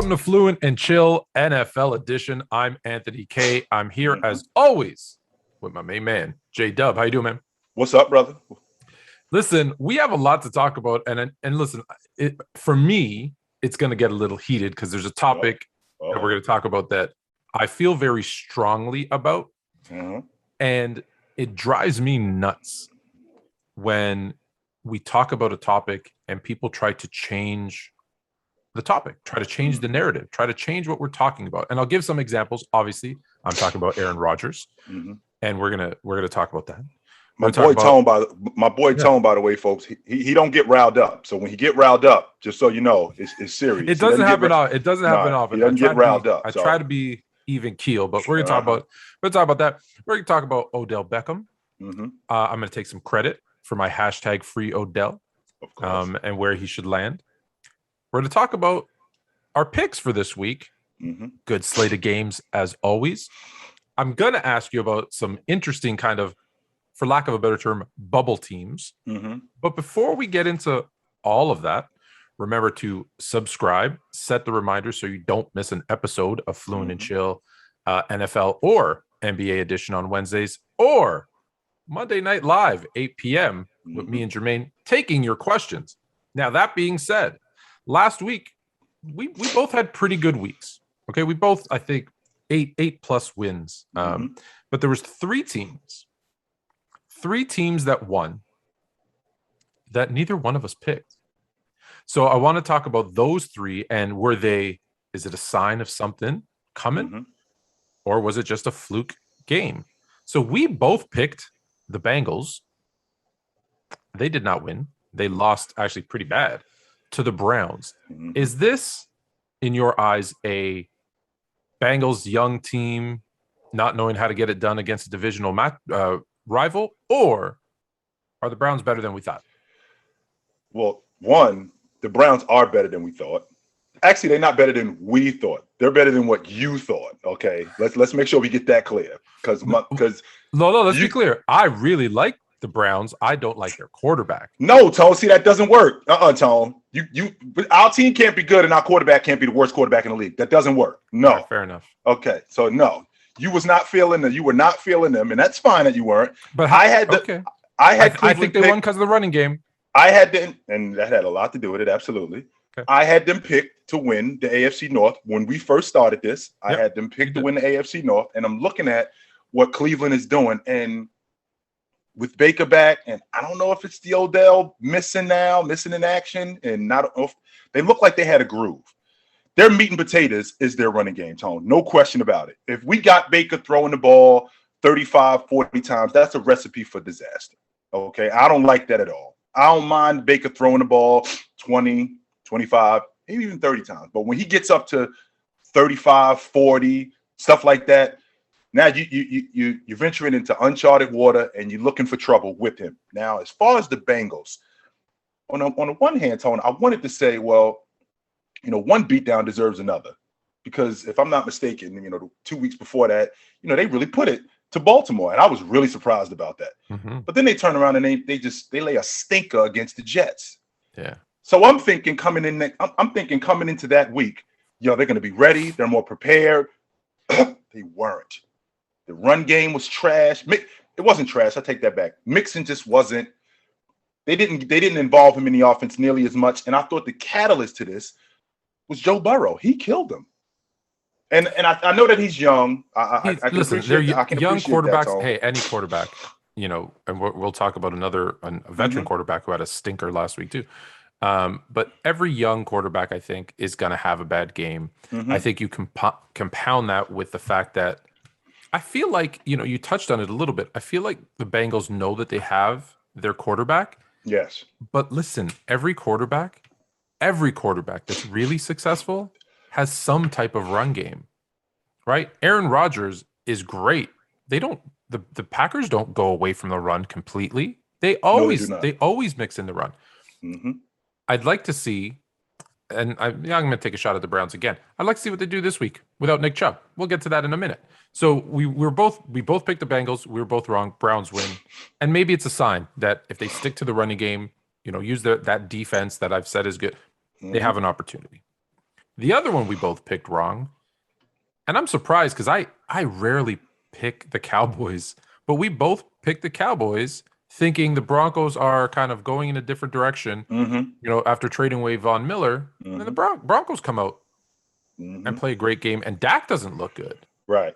Welcome to Fluent and Chill NFL edition. I'm Anthony K. I'm here as always with my main man, J Dub. How you doing, man? What's up, brother? Listen, we have a lot to talk about, and listen, for me, it's going to get a little heated because there's a topic that we're going to talk about that I feel very strongly about, and it drives me nuts when we talk about a topic and people try to change the topic, try to change the narrative, try to change what we're talking about. And I'll give some examples. Obviously, I'm talking about Aaron Rodgers, and we're gonna talk about that. My boy Tone, by the way, folks, he don't get riled up. So when he get riled up, just so you know, it's serious. It doesn't happen often. It doesn't happen often. He doesn't get riled up. I try to be even keel, but we're gonna talk about that. We're gonna talk about Odell Beckham. I'm gonna take some credit for my hashtag free Odell, and where he should land. We're going to talk about our picks for this week. Good slate of games as always. I'm going to ask you about some interesting kind of, for lack of a better term, bubble teams. But before we get into all of that, remember to subscribe, set the reminder so you don't miss an episode of Fluent and Chill NFL or NBA edition on Wednesdays, or Monday Night Live, 8 p.m. with me and Jermaine taking your questions. Now, that being said, last week, we both had pretty good weeks. Okay, we both, I think, eight plus wins. But there was three teams that won that neither one of us picked. So I want to talk about those three, and is it a sign of something coming? Or was it just a fluke game? So we both picked the Bengals. They did not win. They lost actually pretty bad to the Browns. Is this, in your eyes, a Bengals young team not knowing how to get it done against a divisional rival, or are the Browns better than we thought? Well, one, the Browns are better than we thought. Actually, they're not better than we thought. They're better than what you thought. Okay, let's make sure we get that clear. Let's be clear. I really like the Browns. I don't like their quarterback. No, Tone. See, that doesn't work. Tone. Our team can't be good, and our quarterback can't be the worst quarterback in the league. That doesn't work. No. Right, fair enough. Okay, so no, you were not feeling them, and that's fine that you weren't. But I think they won because of the running game. I had them, and that had a lot to do with it. Absolutely. Okay. I had them picked to win the AFC North when we first started this. I had them picked to win the AFC North, and I'm looking at what Cleveland is doing, and with Baker back, and I don't know if it's the Odell missing in action, and they look like they had a groove. Their meat and potatoes is their running game, Tone. No question about it. If we got Baker throwing the ball 35, 40 times, that's a recipe for disaster. Okay, I don't like that at all. I don't mind Baker throwing the ball 20, 25, maybe even 30 times. But when he gets up to 35, 40, stuff like that, now you're venturing into uncharted water, and you're looking for trouble with him. Now, as far as the Bengals, on the one hand, Tone, I wanted to say, well, one beatdown deserves another, because if I'm not mistaken, 2 weeks before that, they really put it to Baltimore, and I was really surprised about that. But then they turn around and they lay a stinker against the Jets. Yeah. So I'm thinking coming into that week, they're going to be ready. They're more prepared. They weren't. The run game was trash. It wasn't trash. I take that back. Mixon just wasn't. They didn't involve him in the offense nearly as much. And I thought the catalyst to this was Joe Burrow. He killed them. And I know that he's young. Listen, they're young quarterbacks. Hey, any quarterback, and we'll talk about a veteran quarterback who had a stinker last week too. But every young quarterback, I think, is going to have a bad game. I think you compound that with the fact that I feel like, you touched on it a little bit. I feel like the Bengals know that they have their quarterback. Yes. But listen, every quarterback that's really successful has some type of run game, right? Aaron Rodgers is great. The Packers don't go away from the run completely. They always mix in the run. I'd like to see, and I'm going to take a shot at the Browns again. I'd like to see what they do this week without Nick Chubb. We'll get to that in a minute. So we both picked the Bengals. We were both wrong. Browns win, and maybe it's a sign that if they stick to the running game, use that defense that I've said is good, they have an opportunity. The other one we both picked wrong. And I'm surprised because I rarely pick the Cowboys, but we both picked the Cowboys thinking the Broncos are kind of going in a different direction, after trading away Von Miller. And then the Broncos come out and play a great game, and Dak doesn't look good. Right.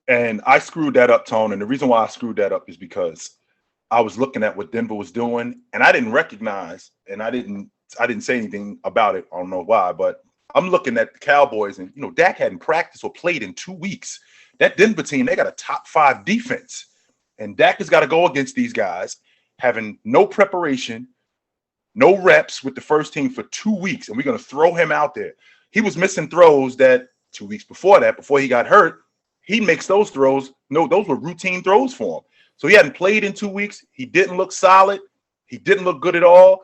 And I screwed that up, Tone. And the reason why I screwed that up is because I was looking at what Denver was doing, and I didn't recognize, and I didn't say anything about it. I don't know why, but I'm looking at the Cowboys, and Dak hadn't practiced or played in 2 weeks. That Denver team, they got a top 5 defense, and Dak has got to go against these guys having no preparation, no reps with the first team for 2 weeks, and we're going to throw him out there. He was missing throws that 2 weeks before that, before he got hurt. He makes those throws. No, those were routine throws for him. So he hadn't played in 2 weeks. He didn't look solid. He didn't look good at all.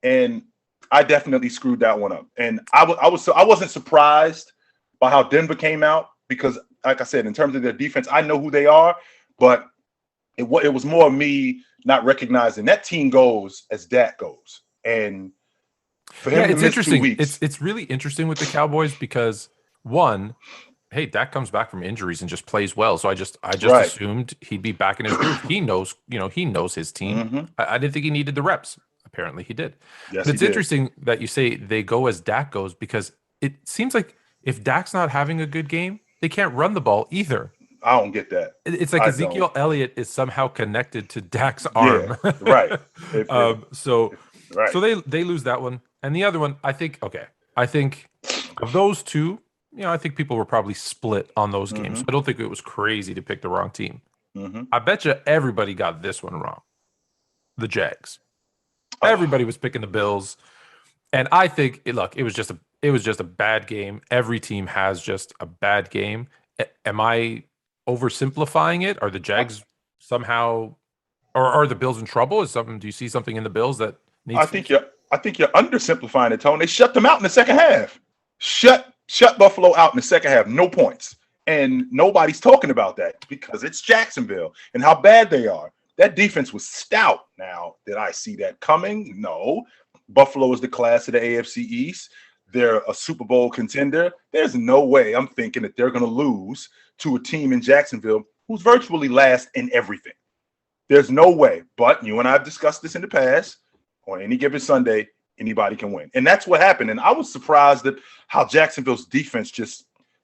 And I definitely screwed that one up. And I wasn't surprised by how Denver came out because, like I said, in terms of their defense, I know who they are. But it was more me not recognizing that team goes as Dak goes. And for him to miss interesting. 2 weeks. It's really interesting with the Cowboys because, one, hey, Dak comes back from injuries and just plays well. So I just assumed he'd be back in his groove. He knows his team. I didn't think he needed the reps. Apparently he did. Yes, but it's interesting that you say they go as Dak goes because it seems like if Dak's not having a good game, they can't run the ball either. I don't get that. It's like Ezekiel Elliott is somehow connected to Dak's arm. Yeah, right. So they lose that one. And the other one, I think of those two, I think people were probably split on those games. I don't think it was crazy to pick the wrong team. I bet you everybody got this one wrong. The Jags. Everybody was picking the Bills. And I think, look, it was just a bad game. Every team has just a bad game. Am I oversimplifying it? Are the Jags somehow, or are the Bills in trouble? Do you see something in the Bills that needs? I think you're undersimplifying it, Tone. They shut them out in the second half. Shut Buffalo out in the second half. No points. And nobody's talking about that because it's Jacksonville and how bad they are. That defense was stout. Now, did I see that coming? No. Buffalo is the class of the AFC East. They're a Super Bowl contender. There's no way I'm thinking that they're going to lose to a team in Jacksonville who's virtually last in everything. There's no way. But you and I have discussed this in the past. On any given Sunday, anybody can win. And that's what happened. And I was surprised at how Jacksonville's defense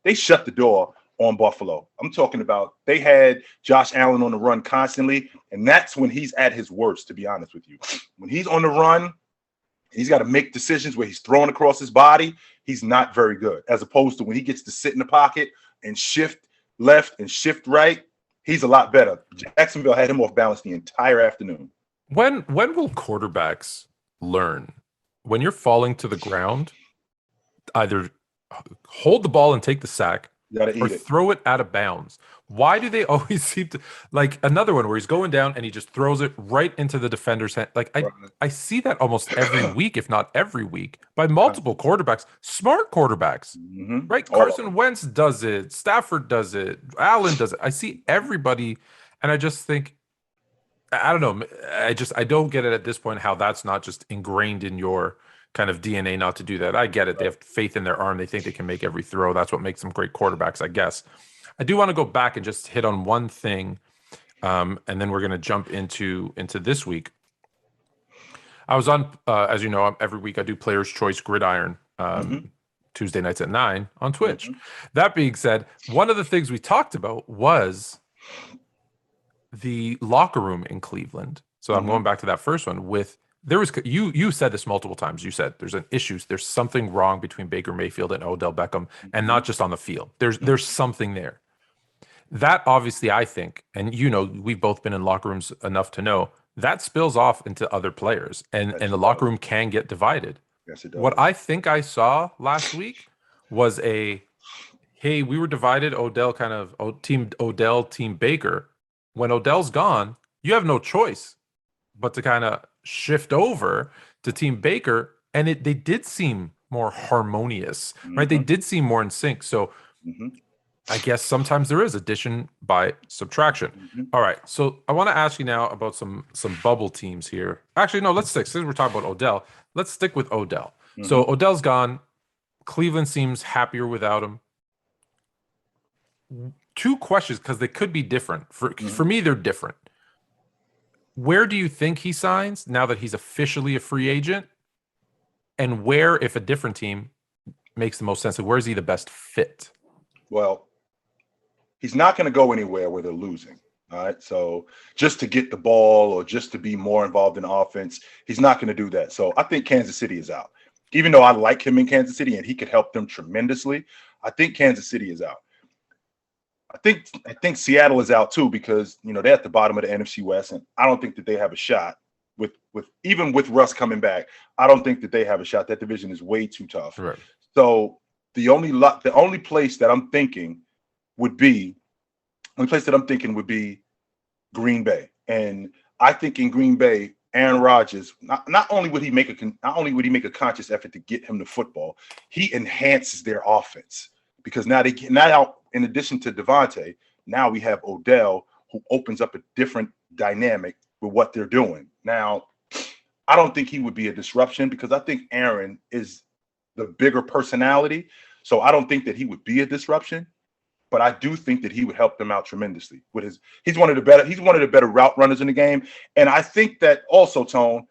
they shut the door on Buffalo. I'm talking about they had Josh Allen on the run constantly, and that's when he's at his worst, to be honest with you. When he's on the run, he's got to make decisions where he's throwing across his body. He's not very good, as opposed to when he gets to sit in the pocket and shift left and shift right, he's a lot better. Jacksonville had him off balance the entire afternoon. When will quarterbacks learn when you're falling to the ground, either hold the ball and take the sack or throw it out of bounds? Why do they always seem to, like another one where he's going down and he just throws it right into the defender's hand? Like I see that almost every week, if not every week, by multiple quarterbacks, smart quarterbacks, right? Carson Wentz does it. Stafford does it. Allen does it. I see everybody. And I just think, I don't know. I don't get it at this point, how that's not just ingrained in your kind of DNA not to do that. I get it. They have faith in their arm. They think they can make every throw. That's what makes them great quarterbacks, I guess. I do want to go back and just hit on one thing, and then we're going to jump into this week. I was on, as you know, every week I do Player's Choice Gridiron, Tuesday nights at 9 on Twitch. That being said, one of the things we talked about was the locker room in Cleveland. So I'm going back to that first one with, there was, you said this multiple times. You said there's there's something wrong between Baker Mayfield and Odell Beckham, and not just on the field. There's something there. That obviously, I think, and we've both been in locker rooms enough to know that spills off into other players, and the locker room can get divided. Yes, it does. What I think I saw last week was hey, we were divided. Odell team Odell, team Baker. When Odell's gone, you have no choice but to kind of shift over to Team Baker, and they did seem more harmonious, right? They did seem more in sync. So I guess sometimes there is addition by subtraction. All right, so I want to ask you now about some bubble teams here. Actually, no, let's stick. Since we're talking about Odell, let's stick with Odell. So Odell's gone. Cleveland seems happier without him. Two questions, because they could be different. For me, they're different. Where do you think he signs now that he's officially a free agent? And where, if a different team makes the most sense, where is he the best fit? Well, he's not going to go anywhere where they're losing. All right. So just to get the ball or just to be more involved in offense, he's not going to do that. So I think Kansas City is out. Even though I like him in Kansas City and he could help them tremendously, I think Kansas City is out. I think Seattle is out too, because they're at the bottom of the NFC West, and I don't think that they have a shot with even with Russ coming back. I don't think that they have a shot. That division is way too tough. Right. So the only place that I'm thinking would be Green Bay, and I think in Green Bay, Aaron Rodgers, not only would he make a conscious effort to get him the football, he enhances their offense, because now in addition to Devontae, now we have Odell, who opens up a different dynamic with what they're doing. Now, I don't think he would be a disruption, because I think Aaron is the bigger personality. So I don't think that he would be a disruption, but I do think that he would help them out tremendously with he's one of the better route runners in the game. And I think that also, Tone,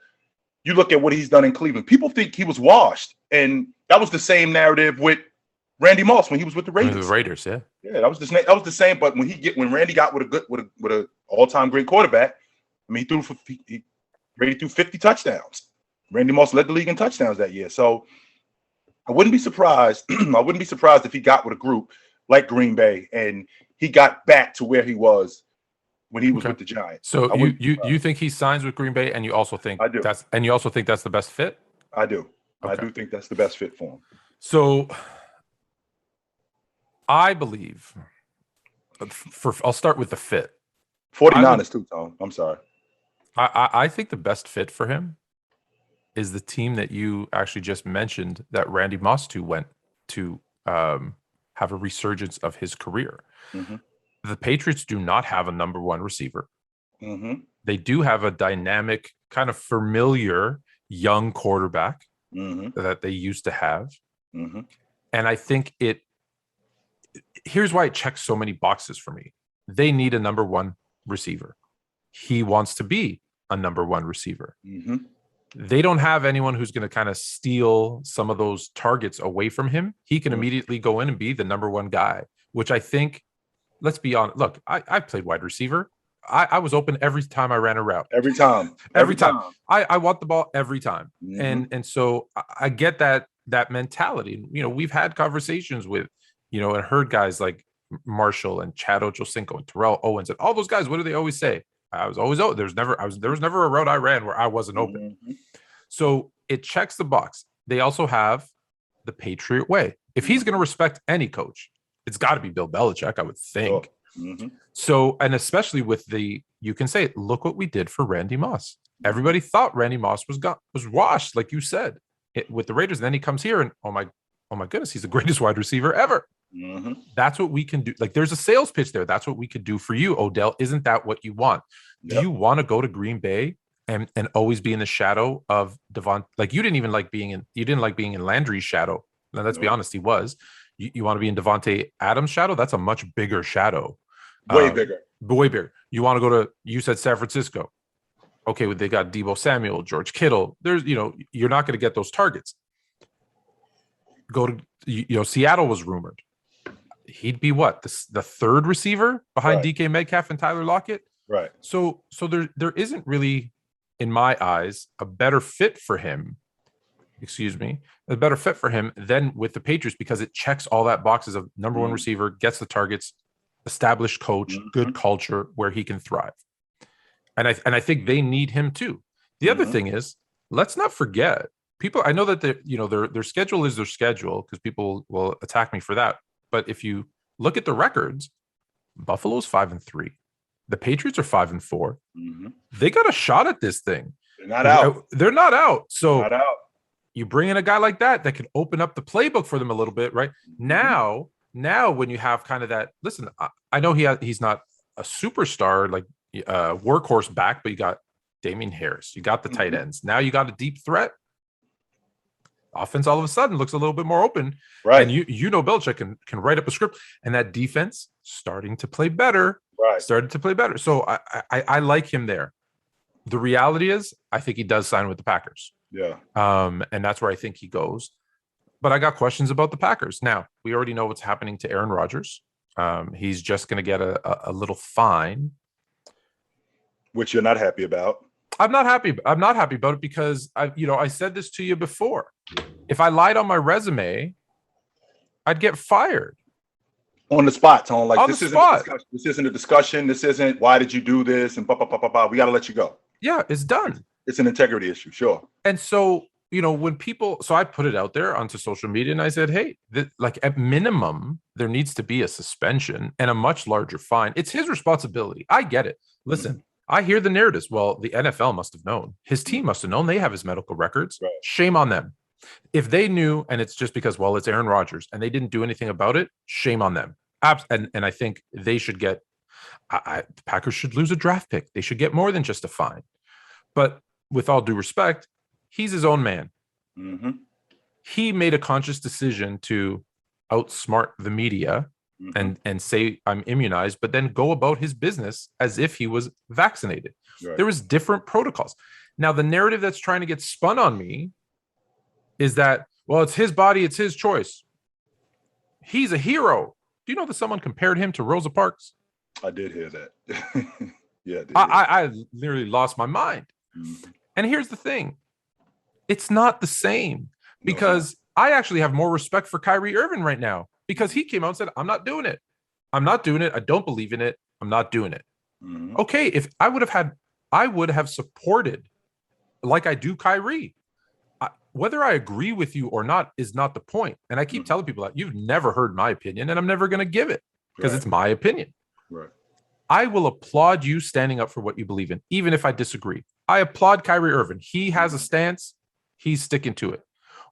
you look at what he's done in Cleveland, people think he was washed. And that was the same narrative with Randy Moss when he was with the Raiders. The Raiders, yeah. Yeah, that was the same. But when Randy got with a all-time great quarterback, I mean, Brady threw 50 touchdowns. Randy Moss led the league in touchdowns that year. So I wouldn't be surprised. I wouldn't be surprised if he got with a group like Green Bay and he got back to where he was when he was with the Giants. So you think he signs with Green Bay, and you also think that's the best fit? I do. Okay. I do think that's the best fit for him. So I believe I'll start with the fit. 49ers too, Tom. I'm sorry. I think the best fit for him is the team that you actually just mentioned that Randy Moss went to have a resurgence of his career. Mm-hmm. The Patriots do not have a number one receiver. Mm-hmm. They do have a dynamic, kind of familiar young quarterback that they used to have. Mm-hmm. And I think here's why it checks so many boxes for me. They need a number one receiver. He wants to be a number one receiver. Mm-hmm. They don't have anyone who's going to kind of steal some of those targets away from him. He can immediately go in and be the number one guy, which I think, let's be honest. Look, I played wide receiver. I was open every time I ran a route. Every time. I want the ball every time. Mm-hmm. And so I get that mentality. We've had conversations with, and heard guys like Marshall and Chad Ochocinco and Terrell Owens and all those guys. What do they always say? I was always open. There was never a route I ran where I wasn't open. Mm-hmm. So it checks the box. They also have the Patriot way. If he's going to respect any coach, it's got to be Bill Belichick, I would think. Oh. Mm-hmm. So, and especially with you can say, look what we did for Randy Moss. Everybody thought Randy Moss was washed, like you said, with the Raiders. And then he comes here and oh my goodness, he's the greatest wide receiver ever. Mm-hmm. That's what we can do. Like, there's a sales pitch there. That's what we could do for you, Odell. Isn't that what you want? Yep. Do you want to go to Green Bay and always be in the shadow of Devon? Like, you didn't like being in Landry's shadow. Now, let's be honest, he was. You want to be in Devontae Adams' shadow? That's a much bigger shadow. Way bigger. You want to go to, you said San Francisco. Okay, well, they got Deebo Samuel, George Kittle. There's, you're not going to get those targets. Go to, Seattle was rumored. He'd be what? The third receiver behind DK Metcalf and Tyler Lockett? Right. So there isn't really, in my eyes, a better fit for him. A better fit for him than with the Patriots, because it checks all that boxes of number one receiver, gets the targets, established coach, good culture where he can thrive. And I think they need him too. The other thing is, let's not forget, people, I know that their schedule is their schedule, because people will attack me for that. But if you look at the records, Buffalo's 5-3. The Patriots are 5-4. Mm-hmm. They got a shot at this thing. They're not out. They're not out. So not out. You bring in a guy like that can open up the playbook for them a little bit, right? Mm-hmm. Now when you have kind of that, listen, I know he's not a superstar, like workhorse back, but you got Damian Harris, you got the tight ends. Now you got a deep threat. Offense all of a sudden looks a little bit more open. Right. And you know Belichick can write up a script, and that defense starting to play better. Right. Started to play better. So I like him there. The reality is, I think he does sign with the Packers. Yeah. And that's where I think he goes. But I got questions about the Packers. Now, we already know what's happening to Aaron Rodgers. He's just going to get a little fine, which you're not happy about. I'm not happy about it because I said this to you before. If I lied on my resume, I'd get fired. On the spot, Tone. Like, this isn't a discussion. This isn't why did you do this and we got to let you go. Yeah, it's done. It's an integrity issue, sure. And so, when I put it out there onto social media and I said, hey, at minimum, there needs to be a suspension and a much larger fine. It's his responsibility. I get it. Listen, I hear the narratives. Well, the NFL must have known. His team must have known. They have his medical records. Right. Shame on them. If they knew, and it's just because, it's Aaron Rodgers, and they didn't do anything about it, shame on them. And I think they should get the Packers should lose a draft pick. They should get more than just a fine. But with all due respect, he's his own man. Mm-hmm. He made a conscious decision to outsmart the media and say I'm immunized, but then go about his business as if he was vaccinated. Right. There was different protocols. Now, the narrative that's trying to get spun on me is that, it's his body, it's his choice. He's a hero. Do you know that someone compared him to Rosa Parks? I did hear that. Yeah, I literally lost my mind. Mm-hmm. And here's the thing. It's not the same because I actually have more respect for Kyrie Irving right now because he came out and said, I'm not doing it. I'm not doing it. I don't believe in it. I'm not doing it. Mm-hmm. Okay. If I would have supported like I do Kyrie. Whether I agree with you or not is not the point. And I keep telling people that you've never heard my opinion and I'm never going to give it because it's my opinion. Right. I will applaud you standing up for what you believe in, even if I disagree. I applaud Kyrie Irving. He has a stance. He's sticking to it.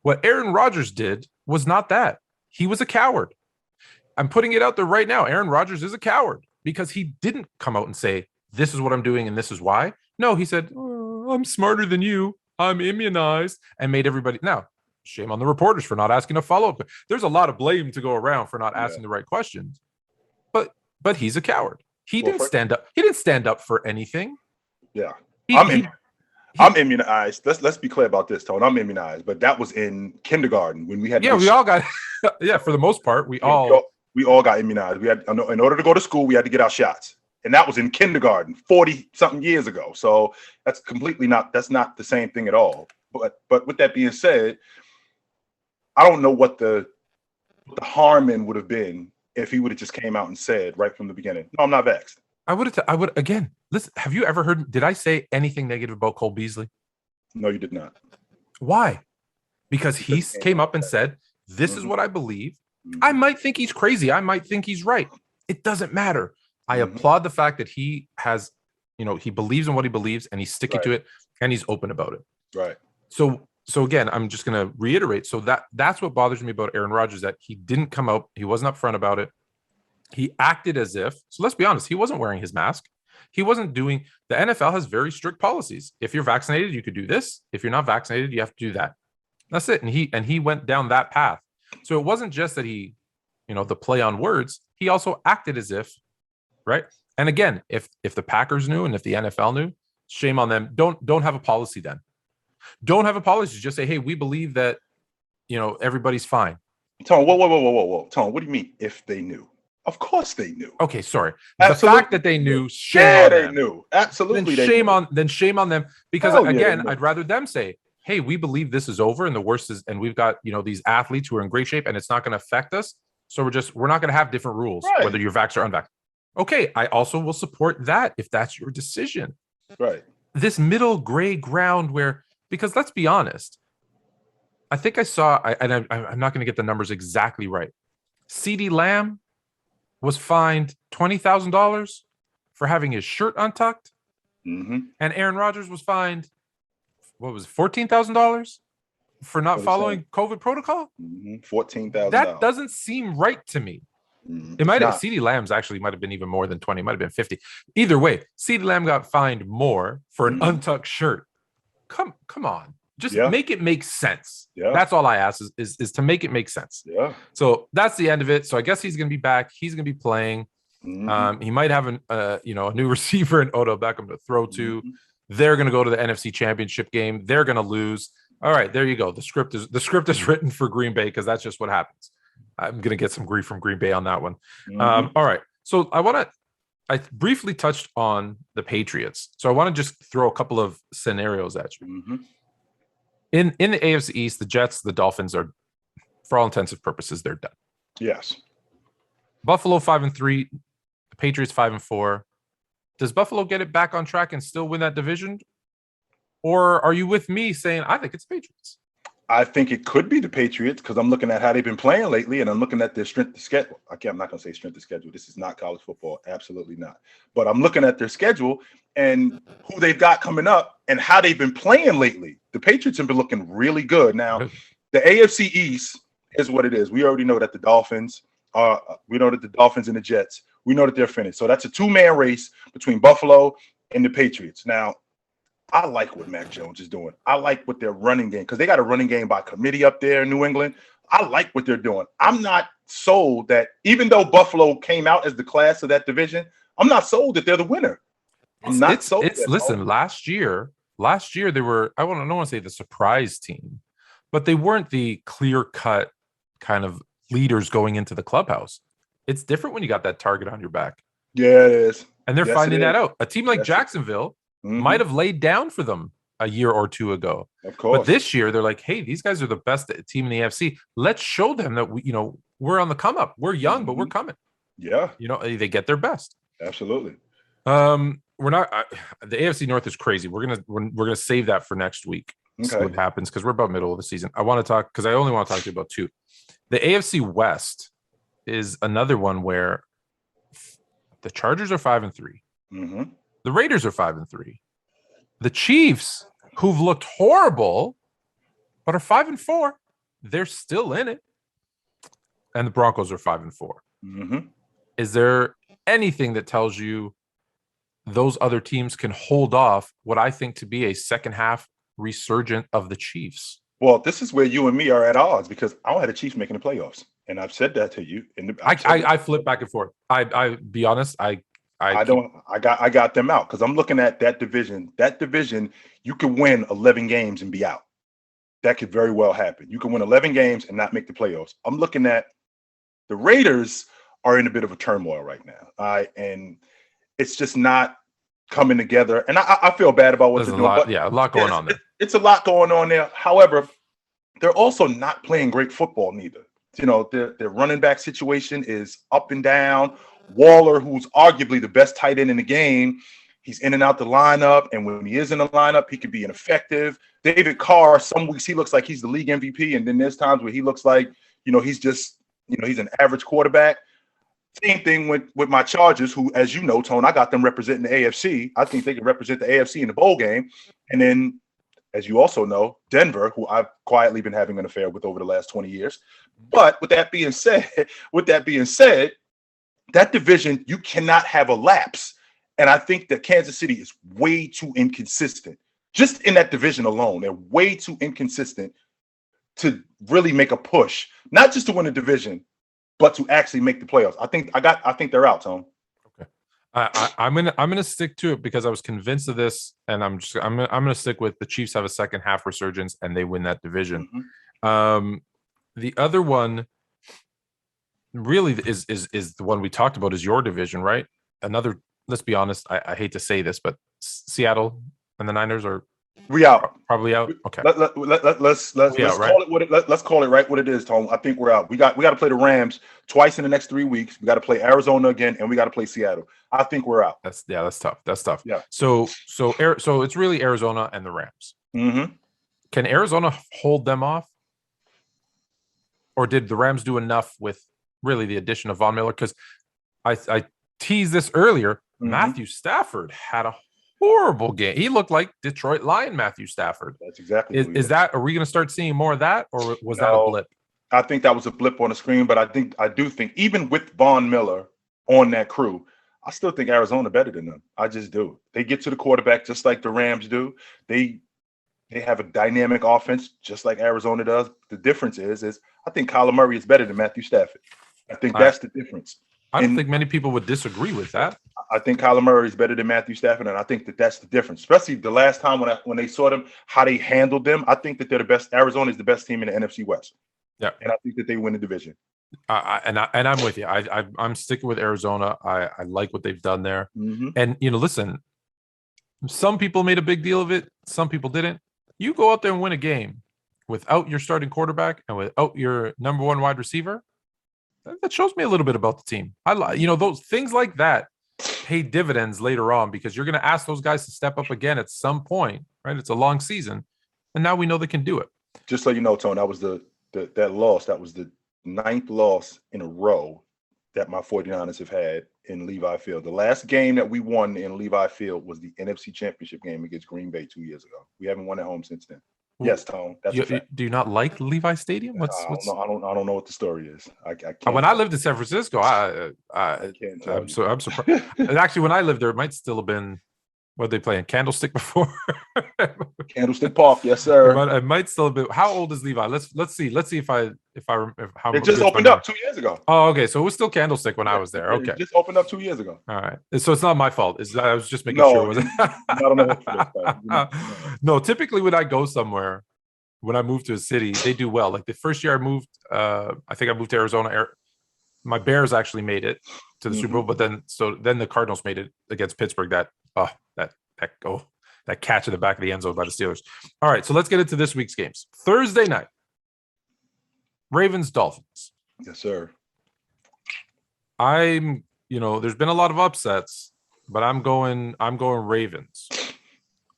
What Aaron Rodgers did was not that. He was a coward. I'm putting it out there right now. Aaron Rodgers is a coward because he didn't come out and say, this is what I'm doing and this is why. No, he said, I'm smarter than you. I'm immunized, and made everybody. Now, shame on the reporters for not asking a follow-up. There's a lot of blame to go around for not asking the right questions. But he's a coward. He didn't stand up. He didn't stand up for anything. Yeah. I'm immunized. Let's be clear about this, Tone. I'm immunized, but that was in kindergarten when we had. Yeah, we all got. Yeah, for the most part, we all got immunized. We had, in order to go to school, we had to get our shots. And that was in kindergarten 40-something years ago. So that's that's not the same thing at all. But with that being said, I don't know what the harm would have been if he would have just came out and said right from the beginning, no, I'm not vaxxed. I would again, listen, have you ever heard, did I say anything negative about Cole Beasley? No, you did not. Why? Because he came up and said, this is what I believe. I might think he's crazy. I might think he's right. It doesn't matter. I applaud the fact that he has, he believes in what he believes and he's sticking to it and he's open about it. Right. So again, I'm just going to reiterate. So that's what bothers me about Aaron Rodgers, that he didn't come out. He wasn't upfront about it. He acted as if, so let's be honest, he wasn't wearing his mask. He wasn't doing, the NFL has very strict policies. If you're vaccinated, you could do this. If you're not vaccinated, you have to do that. That's it. And he went down that path. So it wasn't just that he, the play on words, he also acted as if, right? And again, if the Packers knew and if the NFL knew, shame on them. Don't have a policy then. Don't have a policy. Just say, hey, we believe that, everybody's fine. Tone, whoa. Tone, what do you mean if they knew? Of course they knew. Okay, sorry. Absolutely. The fact that they knew, shame on them. They knew. Absolutely. Then shame on them. Because again, I'd rather them say, hey, we believe this is over and the worst is, and we've got, these athletes who are in great shape and it's not going to affect us. So we're not going to have different rules, whether you're vaxxed or unvaxxed. Okay, I also will support that if that's your decision. Right. This middle gray ground because let's be honest, I think I saw, and I'm not going to get the numbers exactly right. CeeDee Lamb was fined $20,000 for having his shirt untucked. Mm-hmm. And Aaron Rodgers was fined, what was it, $14,000 for not following COVID protocol? Mm-hmm. $14,000. That doesn't seem right to me. It might have, CeeDee Lamb's actually might have been even more than 20, might have been 50. Either way, CeeDee Lamb got fined more for an untucked shirt. Come on. Just make it make sense. Yeah. That's all I ask is to make it make sense. Yeah. So that's the end of it. So I guess he's going to be back. He's going to be playing. He might have a new receiver in Odell Beckham to throw to. They're going to go to the NFC Championship game. They're going to lose. All right, there you go. The script is written for Green Bay because that's just what happens. I'm going to get some grief from Green Bay on that one. All right. So I briefly touched on the Patriots. So I want to just throw a couple of scenarios at you. In the AFC East, the Jets, the Dolphins are, for all intents and purposes, they're done. Yes. Buffalo 5-3, the Patriots 5-4. Does Buffalo get it back on track and still win that division? Or are you with me saying I think it's Patriots? I think it could be the Patriots because I'm looking at how they've been playing lately, and I'm looking at their strength of schedule. I'm not going to say strength of schedule. This is not college football. Absolutely not. But I'm looking at their schedule and who they've got coming up and how they've been playing lately. The Patriots have been looking really good. Now, the AFC East is what it is. We already know that the Dolphins we know that the Dolphins and the Jets, we know that they're finished. So that's a two-man race between Buffalo and the Patriots. Now, I like what Mac Jones is doing. I like what their running game, because they got a running game by committee up there in New England. I like what they're doing. I'm not sold that, even though Buffalo came out as the class of that division, I'm not sold that they're the winner. I'm not sold. Listen, last year they were, I don't want to say the surprise team, but they weren't the clear-cut kind of leaders going into the clubhouse. It's different when you got that target on your back. Yeah, it is. And they're finding that out. A team like Jacksonville might have laid down for them a year or two ago. Of course. But this year they're like, hey, these guys are the best team in the AFC. Let's show them that we're on the come up. We're young, but we're coming. Yeah. They get their best. Absolutely. We're not the AFC North is crazy. We're gonna save that for next week. Okay. See what happens because we're about middle of the season. I want to talk because I only want to talk to you about two. The AFC West is another one where the Chargers are 5-3. The Raiders are 5-3. The Chiefs, who've looked horrible, but are 5-4, they're still in it. And the Broncos are 5-4. Is there anything that tells you those other teams can hold off what I think to be a second half resurgent of the Chiefs? Well, this is where you and me are at odds because I don't have the Chiefs making the playoffs, and I've said that to you. I flip back and forth. I be honest. I got them out because I'm looking at that division. That division, you could win 11 games and be out. That could very well happen. You can win 11 games and not make the playoffs. I'm looking at the Raiders are in a bit of a turmoil right now. And it's just not coming together. And I feel bad about what they're doing. A lot going on there. It's a lot going on there. However, they're also not playing great football neither. Their running back situation is up and down. Waller, who's arguably the best tight end in the game, he's in and out the lineup. And when he is in the lineup, he can be ineffective. David Carr, some weeks he looks like he's the league MVP. And then there's times where he looks like, he's just, he's an average quarterback. Same thing with my Chargers, who, as you know, Tone, I got them representing the AFC. I think they can represent the AFC in the bowl game. And then, as you also know, Denver, who I've quietly been having an affair with over the last 20 years. But with that being said, that division, you cannot have a lapse. And I think that Kansas City is way too inconsistent. Just in that division alone, they're way too inconsistent to really make a push, not just to win a division, but to actually make the playoffs. I think they're out, Tom. Okay. I'm gonna stick to it because I was convinced of this, and I'm gonna stick with the Chiefs have a second half resurgence and they win that division. The other one really is the one we talked about is your division, right? Another, let's be honest, I hate to say this, but Seattle and the Niners are probably out. Okay. Let's call it right what it is, Tom. I think we're out. We got to play the Rams twice in the next 3 weeks. We got to play Arizona again, and we got to play Seattle. I think we're out. That's tough. Yeah. So it's really Arizona and the Rams. Can Arizona hold them off? Or did the Rams do enough with really the addition of Von Miller? Because I teased this earlier. Matthew Stafford had a horrible game. He looked like Detroit Lion Matthew Stafford. That's exactly are we going to start seeing more of that, or was that a blip? I think that was a blip on the screen, but I do think even with Von Miller on that crew, I still think Arizona better than them. I just do. They get to the quarterback just like the Rams do. They They have a dynamic offense, just like Arizona does. The difference is I think Kyler Murray is better than Matthew Stafford. I think that's the difference. I don't think many people would disagree with that. I think Kyler Murray is better than Matthew Stafford, and I think that's the difference. Especially the last time when they saw them, how they handled them. I think that they're the best. Arizona is the best team in the NFC West. Yeah, and I think that they win the division. I'm with you. I'm sticking with Arizona. I like what they've done there. Mm-hmm. And listen, some people made a big deal of it. Some people didn't. You go out there and win a game without your starting quarterback and without your number one wide receiver. That shows me a little bit about the team. Those things like that pay dividends later on because you're going to ask those guys to step up again at some point, right? It's a long season, and now we know they can do it. Just so you know, Tone, that was that loss. That was the 9th loss in a row that my 49ers have had in Levi Field. The last game that we won in Levi Field was the NFC Championship game against Green Bay 2 years ago. We haven't won at home since then. Yes, Tone. That's a fact. Do you not like Levi Stadium? I don't know what the story is. I can't. When I lived in San Francisco, I'm surprised. And actually, when I lived there, it might still have been what they play in Candlestick before. Candlestick Park, yes, sir. But it might still have been. How old is Levi? Let's see if how it just opened up 2 years ago. Oh, okay. So it was still Candlestick when I was there. Okay, it just opened up 2 years ago. All right. So it's not my fault. I was just making sure it wasn't. I don't know. No, typically when I go somewhere, when I move to a city, they do well. Like the first year I moved, I think I moved to Arizona. My Bears actually made it to the Super Bowl, but then the Cardinals made it against Pittsburgh. That catch in the back of the end zone by the Steelers. All right, so let's get into this week's games. Thursday night, Ravens Dolphins. Yes, sir. There's been a lot of upsets, but I'm going Ravens.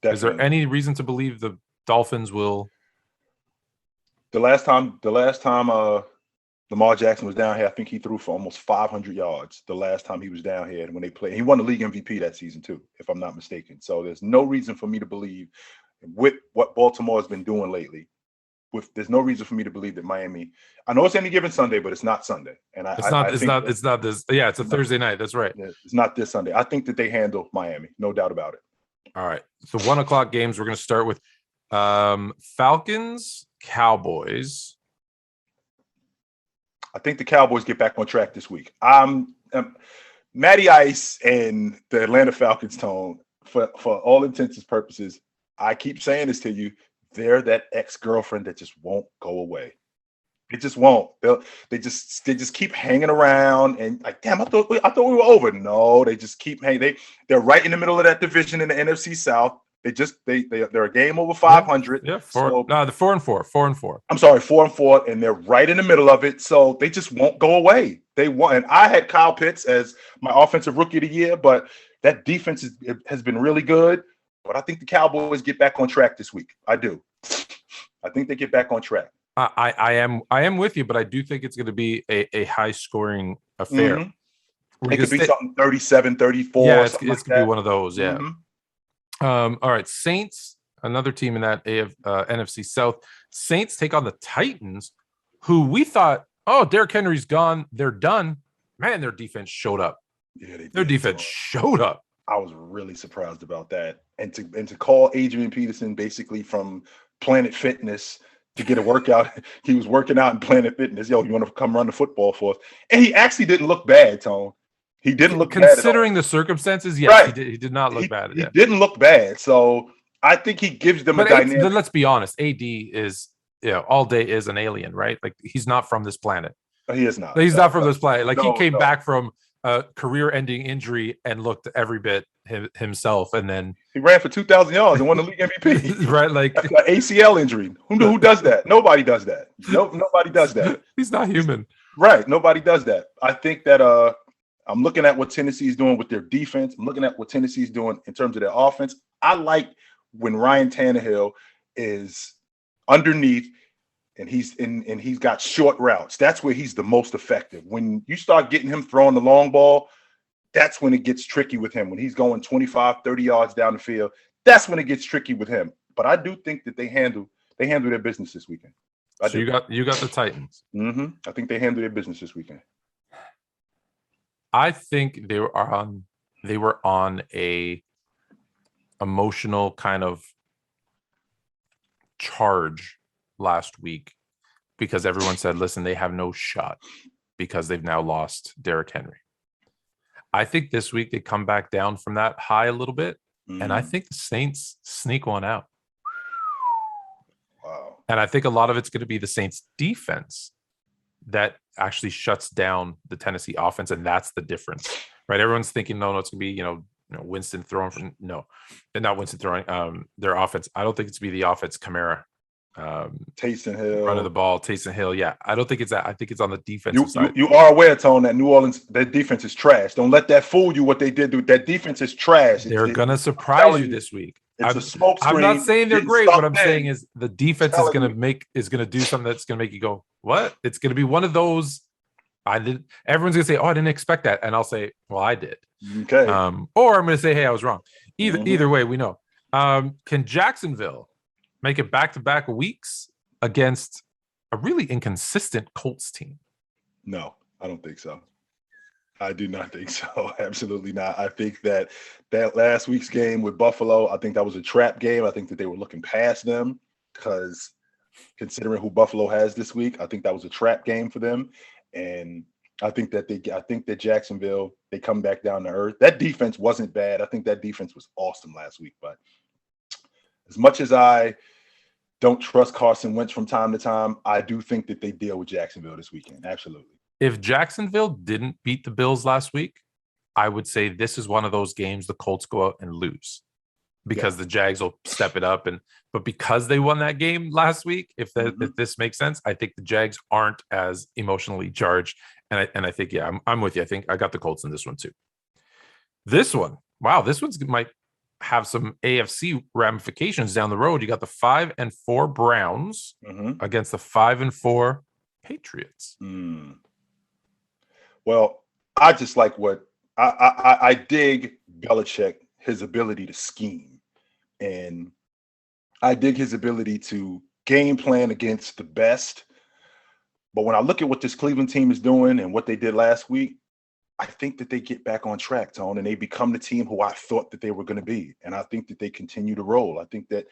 Definitely. Is there any reason to believe the Dolphins will? The last time Lamar Jackson was down here, I think he threw for almost 500 yards the last time he was down here. And when they played, he won the league MVP that season too, if I'm not mistaken. So there's no reason for me to believe with what Baltimore has been doing lately. There's no reason for me to believe that Miami. I know it's any given Sunday, but it's not Sunday. And it's not this. Yeah, it's a Thursday night. That's right. It's not this Sunday. I think that they handle Miami, no doubt about it. All right. So 1:00 games. We're going to start with Falcons, Cowboys. I think the Cowboys get back on track this week. Matty Ice and the Atlanta Falcons, Tone, for all intents and purposes, I keep saying this to you, they're that ex-girlfriend that just won't go away. It just won't. They just keep hanging around and like, damn, I thought we were over. No, they just keep hanging. They're right in the middle of that division in the NFC South. They're a game over 500. Yeah, they're 4-4. 4-4. I'm sorry, 4-4, and they're right in the middle of it. So they just won't go away. They won't. And I had Kyle Pitts as my offensive rookie of the year, but that defense has been really good. But I think the Cowboys get back on track this week. I do. I think they get back on track. I am with you, but I do think it's going to be a high scoring affair. Mm-hmm. It could be something 37, 34. Yeah, it's going to be one of those. Yeah. Mm-hmm. All right, Saints, another team in that NFC South. Saints take on the Titans, who we thought, Derrick Henry's gone, they're done. Man, their defense showed up. Yeah, their defense showed up. I was really surprised about that, and to call Adrian Peterson basically from Planet Fitness to get a workout. He was working out in Planet Fitness. Yo, you want to come run the football for us? And he actually didn't look bad, Tone. He didn't look bad. Considering the circumstances, yes, right. He did not look bad. He didn't look bad. So I think he gives them a dynamic. Let's be honest. AD is, all day is an alien, right? Like he's not from this planet. He is not. He's not from this planet. Like he came back from a career-ending injury and looked every bit himself, and then he ran for 2,000 yards and won the league MVP. Right, like that's an ACL injury. Who does that? Nobody does that. Nobody does that. He's not human. Right. Nobody does that. I think that I'm looking at what Tennessee is doing with their defense. I'm looking at what Tennessee is doing in terms of their offense. I like when Ryan Tannehill is underneath and he's got short routes. That's where he's the most effective. When you start getting him throwing the long ball, that's when it gets tricky with him. When he's going 25, 30 yards down the field, that's when it gets tricky with him. But I do think that they handle their business this weekend. So you got the Titans. Mm-hmm. I think they handle their business this weekend. I think they were on a emotional kind of charge last week because everyone said, listen, they have no shot because they've now lost Derrick Henry. I think this week they come back down from that high a little bit, and I think the Saints sneak one out. Wow. And I think a lot of it's going to be the Saints defense that actually shuts down the Tennessee offense, and that's the difference, right? Everyone's thinking, no, it's going to be, Winston throwing from not Winston throwing their offense. I don't think it's going to be the offense. Kamara, Taysom Hill running the ball, Taysom Hill. Yeah, I don't think it's that. I think it's on the defensive side. You are aware, Tone, that New Orleans, their defense is trash. Don't let that fool you. What they did, that defense is trash. They're gonna surprise you this week. It's a smoke screen. I'm not saying they're great. What I'm saying is the defense is gonna do something that's gonna make you go, what? It's gonna be one of those. Everyone's gonna say, oh, I didn't expect that, and I'll say, well, I did. Okay. Or I'm gonna say, hey, I was wrong. Either way, we know. Can Jacksonville make it back-to-back weeks against a really inconsistent Colts team? No, I don't think so. I do not think so. Absolutely not. I think that last week's game with Buffalo, I think that was a trap game. I think that they were looking past them because considering who Buffalo has this week, I think that was a trap game for them. And I think that Jacksonville, they come back down to earth. That defense wasn't bad. I think that defense was awesome last week. But as much as I don't trust Carson Wentz from time to time, I do think that they deal with Jacksonville this weekend. Absolutely. If Jacksonville didn't beat the Bills last week, I would say this is one of those games the Colts go out and lose because the Jags will step it up. But because they won that game last week, if this makes sense, I think the Jags aren't as emotionally charged. And I think, I'm with you. I think I got the Colts in this one too. This one, wow, this one's might have some AFC ramifications down the road. You got the 5-4 Browns against the 5-4 Patriots. Well, I just like what I dig Belichick, his ability to scheme, and I dig his ability to game plan against the best. But when I look at what this Cleveland team is doing and what they did last week, I think that they get back on track, Tone, and they become the team who I thought that they were going to be. And I think that they continue to roll. I think that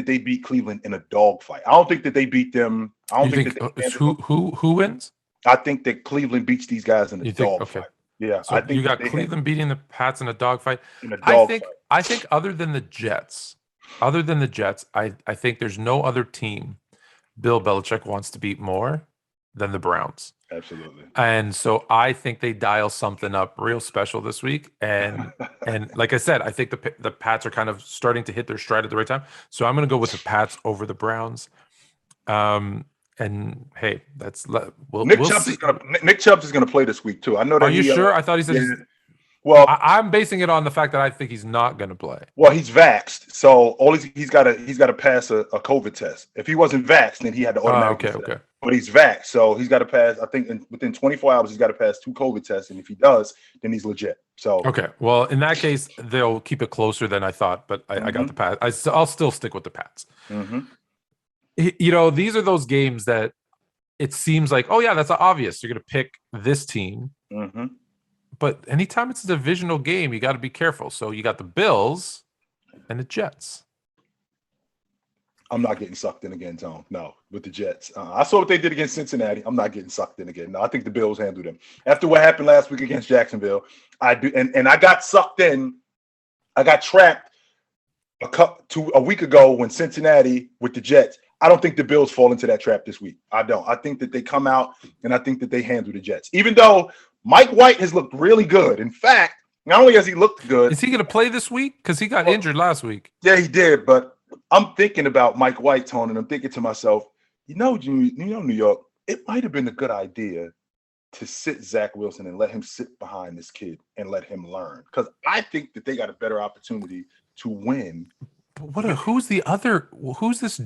they beat Cleveland in a dogfight. I don't think that they beat them. I don't think that who wins? I think that Cleveland beats these guys in a dogfight. Okay. Yeah, so I think you got Cleveland beating the Pats in a dogfight. I think other than the Jets, I think there's no other team Bill Belichick wants to beat more than the Browns. Absolutely. And so I think they dial something up real special this week. And like I said, I think the Pats are kind of starting to hit their stride at the right time. So I'm going to go with the Pats over the Browns. And hey, Nick Chubb is going to play this week too. I know that. Are you sure? I thought he said. Yeah. Well, I'm basing it on the fact that I think he's not going to play. Well, he's vaxxed, so he's got to pass a COVID test. If he wasn't vaxxed, then he had to automatically. Okay. But he's vaxxed, so he's got to pass. I think within 24 hours, he's got to pass 2 COVID tests, and if he does, then he's legit. So okay. Well, in that case, they'll keep it closer than I thought. But I got the Pats. I'll still stick with the Pats. These are those games that it seems like, oh yeah, that's obvious. You're going to pick this team. But anytime it's a divisional game, you got to be careful. So you got the Bills and the Jets. I'm not getting sucked in again, Tone. No, with the Jets. I saw what they did against Cincinnati. I'm not getting sucked in again. No, I think the Bills handled them. After what happened last week against Jacksonville, I do, and I got sucked in. I got trapped a week ago when Cincinnati with the Jets. I don't think the Bills fall into that trap this week. I don't. I think that they come out and I think that they handle the Jets. Even though Mike White has looked really good. In fact, not only has he looked good. Is he going to play this week? Because he got injured last week. Yeah, he did. But I'm thinking about Mike White, Tone, and I'm thinking to myself, New York, it might have been a good idea to sit Zach Wilson and let him sit behind this kid and let him learn. Because I think that they got a better opportunity to win. But who's this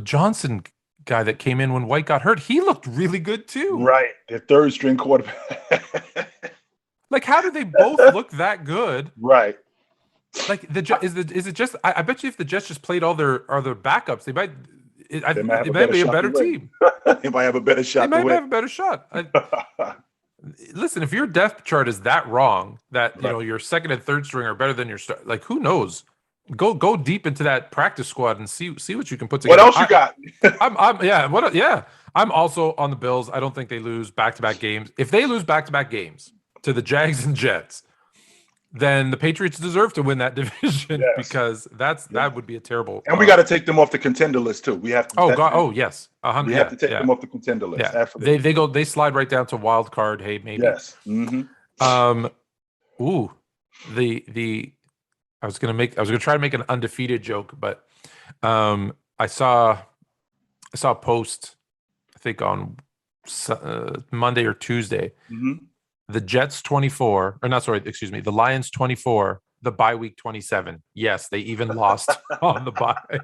Johnson guy that came in when White got hurt? He looked really good too. Right. The third string quarterback. Like, how do they both look that good? Right. Like is it just I bet you if the Jets just played all their backups, they might be a better team. They might have a better shot. They might have a better shot. Listen, if your depth chart is that wrong, that your second and third string are better than your start, like who knows Go deep into that practice squad and see what you can put What together. else you got? I'm also on the Bills. I don't think they lose back-to-back games. If they lose back-to-back games to the Jags and Jets, then the Patriots deserve to win that division because that would be a terrible. And we got to take them off the contender list too. We have to. Oh God! Oh yes, we have to take them off the contender list. Yeah, absolutely. They slide right down to wild card. Hey, maybe. Yes. Mm-hmm. I was gonna try to make an undefeated joke, but I saw a post, I think on Monday or Tuesday. Mm-hmm. The Jets 24, or not, sorry, excuse me, the Lions 24, the bye week 27. Yes, they even lost on the bye.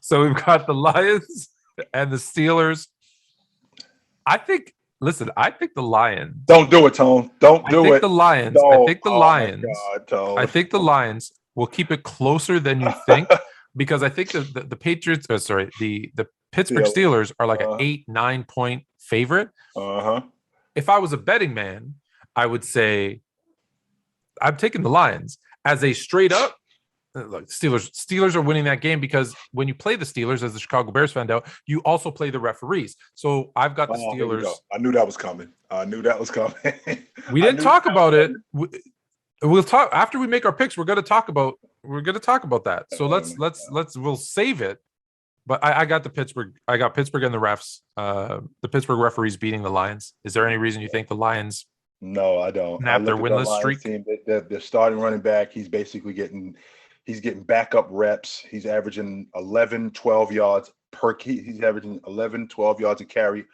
So we've got the Lions and the Steelers. I think the Lions. Don't do it, Tone. Don't do it. The Lions. Don't. I think the Lions. God, Tone. I think the Lions will keep it closer than you think because I think the Patriots, the Pittsburgh Steelers are like an 8-9 point favorite. If I was a betting man, I would say I'm taking the Lions as a straight up. Look, Steelers are winning that game because when you play the Steelers, as the Chicago Bears found out, you also play the referees. So I've got the Steelers. I knew that was coming. We didn't talk about it. We'll talk after we make our picks. We're going to talk about that. So we'll save it. But I got Pittsburgh and the refs. The Pittsburgh referees beating the Lions. Is there any reason you think the Lions? No, I don't. Snap their winless streak. Team, they're starting running back. He's basically getting backup reps. He's averaging 11, 12 yards per. He's averaging 11, 12 yards a carry.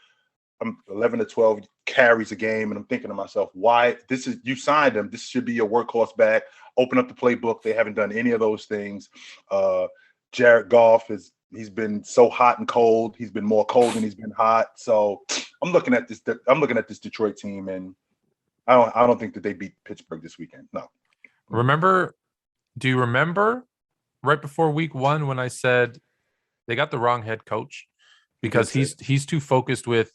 11 to 12 carries a game, and I'm thinking to myself, why? You signed him. This should be your workhorse back. Open up the playbook. They haven't done any of those things. Jared Goff he's been so hot and cold. He's been more cold than he's been hot. So I'm looking at this Detroit team, and I don't think that they beat Pittsburgh this weekend. No. Do you remember right before week 1 when I said they got the wrong head coach because he's too focused with,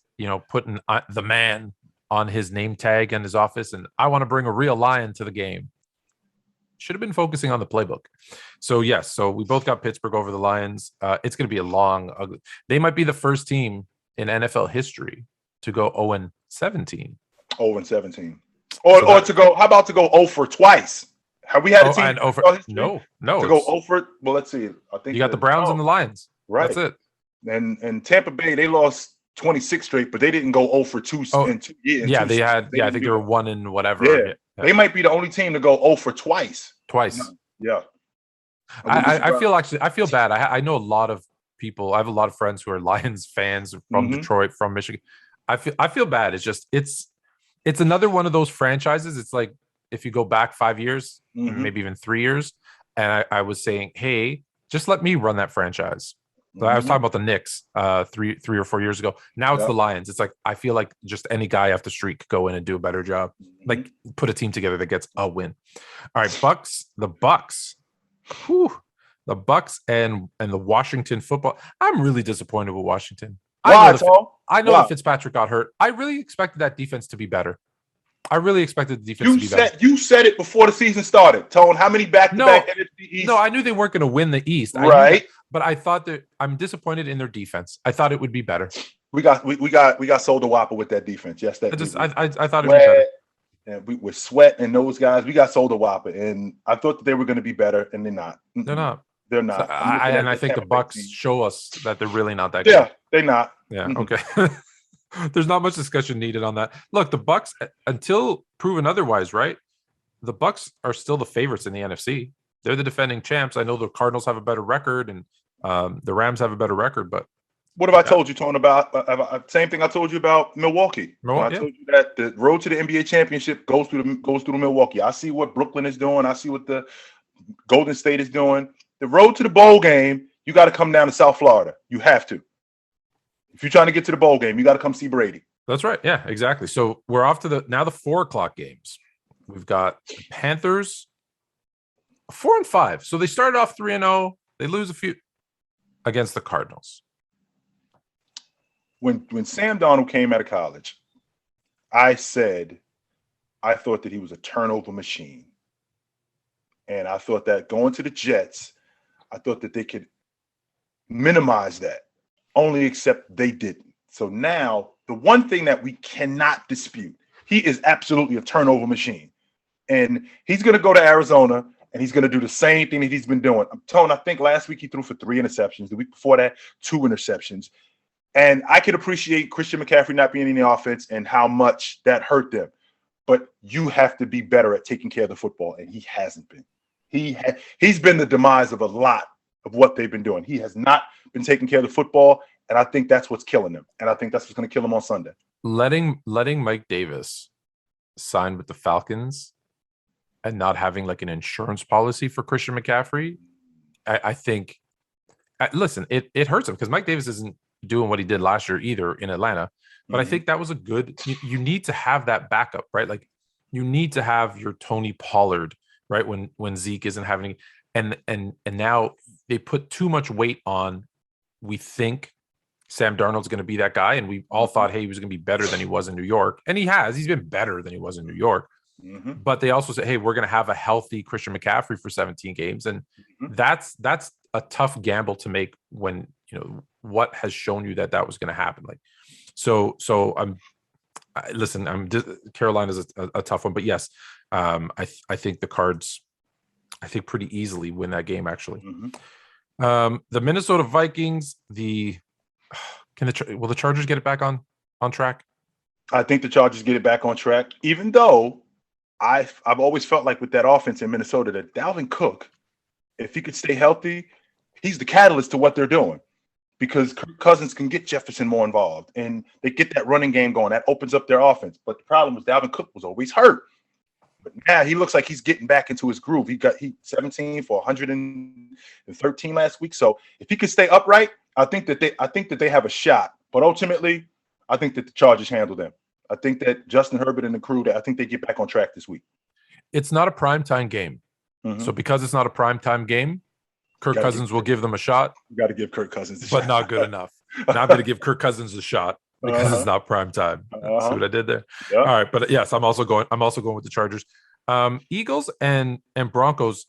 putting the man on his name tag in his office, and I want to bring a real lion to the game. Should have been focusing on the playbook. So yes, so we both got Pittsburgh over the Lions. It's going to be a long, ugly. They might be the first team in NFL history to go 0-17. 0-17. Or to go. How about to go 0 for twice? Have we had a team? No. To go 0 for. Well, let's see. I think you got the Browns and the Lions. Right. That's it. And Tampa Bay, they lost 26 straight, but they didn't go 0 for 2 in 2 years. Yeah, they had. I think they were 1 in whatever. Yeah. They might be the only team to go 0 for twice. Yeah. I feel bad. I know a lot of people. I have a lot of friends who are Lions fans from Detroit, from Michigan. I feel bad. It's another one of those franchises. It's like if you go back 5 years, maybe even 3 years, and I was saying, hey, just let me run that franchise. So I was talking about the Knicks 3 or 4 years ago. Now it's the Lions. It's like I feel like just any guy off the street could go in and do a better job. Like put a team together that gets a win. All right, the Bucks. Whew, the Bucks and the Washington football. I'm really disappointed with Washington. I know that Fitzpatrick got hurt. I really expected that defense to be better. I really expected the defense to be better. You said it before the season started. Tone, how many back-to-back NFC East? No, I knew they weren't going to win the East. Right. But I thought that I'm disappointed in their defense. I thought it would be better. We got sold a whopper with that defense. Yes, I thought it would be better. And we with Sweat and those guys, we got sold a whopper, and I thought that they were going to be better, and they're not. They're not. They're not. So I think the Bucks show us that they're really not that good. Yeah, they're not. Yeah. Okay. There's not much discussion needed on that. Look, the Bucks, until proven otherwise, right? The Bucks are still the favorites in the NFC. They're the defending champs. I know the Cardinals have a better record, and the Rams have a better record. But what have I told you, Tone, about same thing I told you about Milwaukee? I told you that the road to the NBA championship goes through Milwaukee. I see what Brooklyn is doing. I see what the Golden State is doing. The road to the bowl game, you got to come down to South Florida. You have to. If you're trying to get to the bowl game, you got to come see Brady. That's right. Yeah, exactly. So we're off to the 4:00 games. We've got the Panthers 4-5. So they started off 3-0. They lose a few against the Cardinals. When Sam Darnold came out of college, I said I thought that he was a turnover machine. And I thought that going to the Jets, I thought that they could minimize that, only except they didn't. So now the one thing that we cannot dispute, he is absolutely a turnover machine. And he's going to go to Arizona and he's going to do the same thing that he's been doing. I think last week he threw for 3 interceptions. The week before that, 2 interceptions. And I can appreciate Christian McCaffrey not being in the offense and how much that hurt them. But you have to be better at taking care of the football, and he hasn't been. He's been the demise of a lot of what they've been doing. He has not been taking care of the football, and I think that's what's killing him. And I think that's what's going to kill him on Sunday. Letting Mike Davis sign with the Falcons and not having like an insurance policy for Christian McCaffrey, I think, listen, it hurts him because Mike Davis isn't doing what he did last year either in Atlanta. But I think that was a good, you need to have that backup, right? Like you need to have your Tony Pollard, right? When Zeke isn't having, and now they put too much weight on, we think Sam Darnold's going to be that guy. And we all thought, hey, he was going to be better than he was in New York. And he's been better than he was in New York. But they also said, hey, we're going to have a healthy Christian McCaffrey for 17 games. And that's a tough gamble to make when, what has shown you that was going to happen. Like, so Carolina's a tough one, but yes, I think the Cards, pretty easily win that game actually. The Minnesota Vikings, will the Chargers get it back on track? I think the Chargers get it back on track, even though I've always felt like with that offense in Minnesota that Dalvin Cook, if he could stay healthy, he's the catalyst to what they're doing. Because Kirk Cousins can get Jefferson more involved, and they get that running game going. That opens up their offense. But the problem was Dalvin Cook was always hurt. But now he looks like he's getting back into his groove. He 17 for 113 last week. So if he could stay upright, I think that they have a shot. But ultimately, I think that the Chargers handle them. I think that Justin Herbert and the crew, I think they get back on track this week. It's not a primetime game. So because it's not a primetime game, Kirk Cousins will give them a shot. You got to give Kirk Cousins a shot. But not good enough. Now I'm going to give Kirk Cousins a shot because it's not prime time. See what I did there? Yep. All right, but yes, I'm also going with the Chargers. Eagles and Broncos,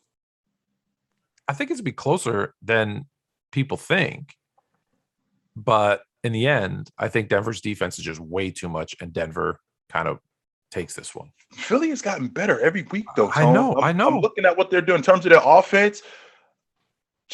I think it's going to be closer than people think. But in the end, I think Denver's defense is just way too much, and Denver kind of takes this one. Philly has gotten better every week, though. Tone. I know. I'm looking at what they're doing in terms of their offense.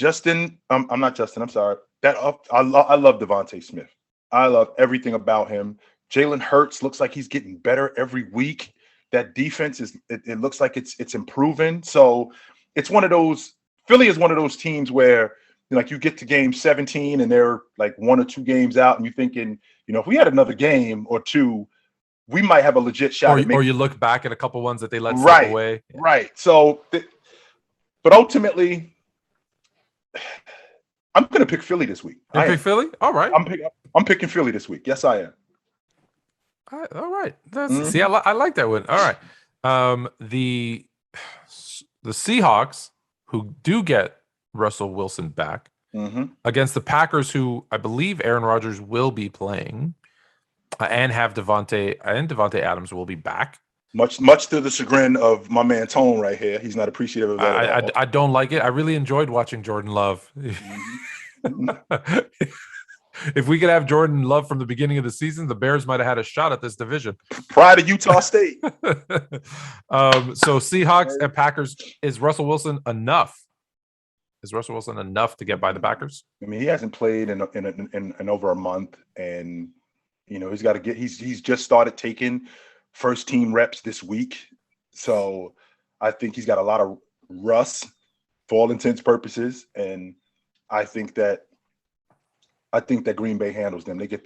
I'm not Justin. I'm sorry. I love Devontae Smith. I love everything about him. Jalen Hurts looks like he's getting better every week. That defense it looks like it's improving. So it's one of those. Philly is one of those teams where like you get to game 17 and they're like 1 or 2 games out, and you're thinking, if we had another game or 2, we might have a legit shot. Or you look back at a couple ones that they let slip away. Right. So, but ultimately, I'm going to pick Philly this week. You pick Philly? All right. I'm picking Philly this week. Yes, I am. All right. See, I like that one. All right. The Seahawks, who do get Russell Wilson back against the Packers, who I believe Aaron Rodgers will be playing, and have Devontae Adams will be back. Much to the chagrin of my man Tone right here. He's not appreciative of that. I don't like it. I really enjoyed watching Jordan Love. If we could have Jordan Love from the beginning of the season, the Bears might have had a shot at this division. Prior to Utah State. So Seahawks and Packers, is Russell Wilson enough? Is Russell Wilson enough to get by the Packers? I mean, he hasn't played in over a month, and he's got to get. He's just started taking first team reps this week. So I think he's got a lot of rust for all intents and purposes. And I think that Green Bay handles them. They get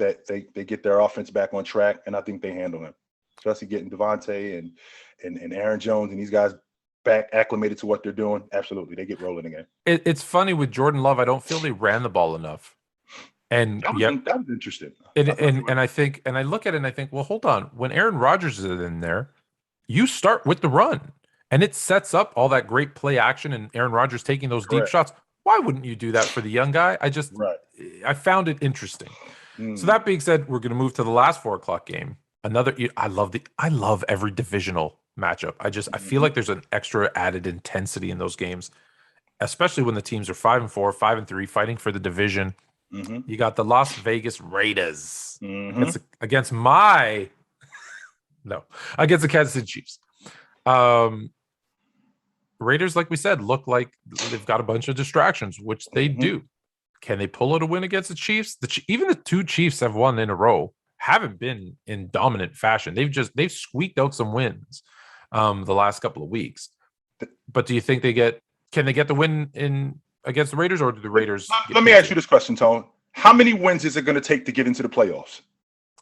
their offense back on track, and I think they handle them. Especially getting Devontae and Aaron Jones and these guys back acclimated to what they're doing. Absolutely. They get rolling again. It's funny with Jordan Love, I don't feel they ran the ball enough. And that was interesting. And I think, and I look at it and I think, well, hold on. When Aaron Rodgers is in there, you start with the run, and it sets up all that great play action and Aaron Rodgers taking those deep shots. Why wouldn't you do that for the young guy? I found it interesting. So that being said, we're going to move to the last 4:00 game. I love every divisional matchup. I feel like there's an extra added intensity in those games, especially when the teams are 5-4, 5-3, fighting for the division. You got the Las Vegas Raiders against the Kansas City Chiefs. Raiders, like we said, look like they've got a bunch of distractions, which they do. Can they pull out a win against the Chiefs? Even the two Chiefs have won in a row, haven't been in dominant fashion. They've squeaked out some wins the last couple of weeks. But do you think can they get the win in against the Raiders, or do the Raiders? Let me ask you this question, Tone. How many wins is it going to take to get into the playoffs?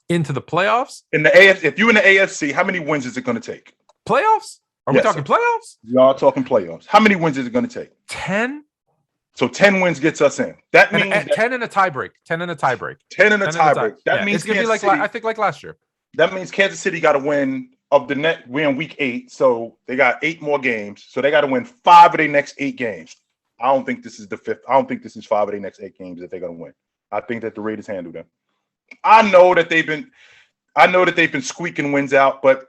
Into the playoffs? In the AFC, if you're in the AFC, how many wins is it going to take? Playoffs? Are we talking playoffs? We are talking playoffs. How many wins is it going to take? 10. So 10 wins gets us in. That means 10 in a tiebreak. 10 in a tiebreak. 10 in a tiebreak. That means it's going to be like I think like last year. That means Kansas City got to win of the net. We're in week 8, so they got 8 more games. So they got to win 5 of their next 8 games. I don't think this is the 5th. I don't think this is 5 of their next 8 games that they're going to win. I think that the Raiders handle them. I know that they've been squeaking wins out, but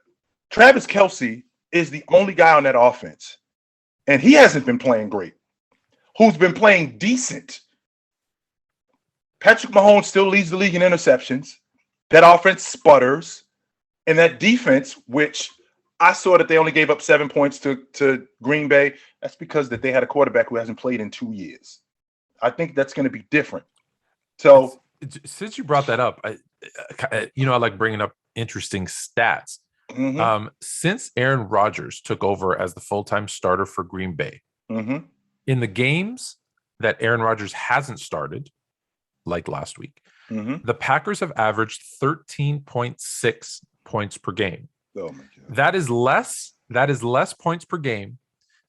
Travis Kelce is the only guy on that offense, and he hasn't been playing great. Who's been playing decent? Patrick Mahomes still leads the league in interceptions. That offense sputters, and that defense, which I saw that they only gave up 7 points to Green Bay. That's because that they had a quarterback who hasn't played in 2 years. I think that's going to be different. So, since you brought that up, I like bringing up interesting stats. Since Aaron Rodgers took over as the full-time starter for Green Bay, in the games that Aaron Rodgers hasn't started, like last week, the Packers have averaged 13.6 points per game. Oh my God. That is less points per game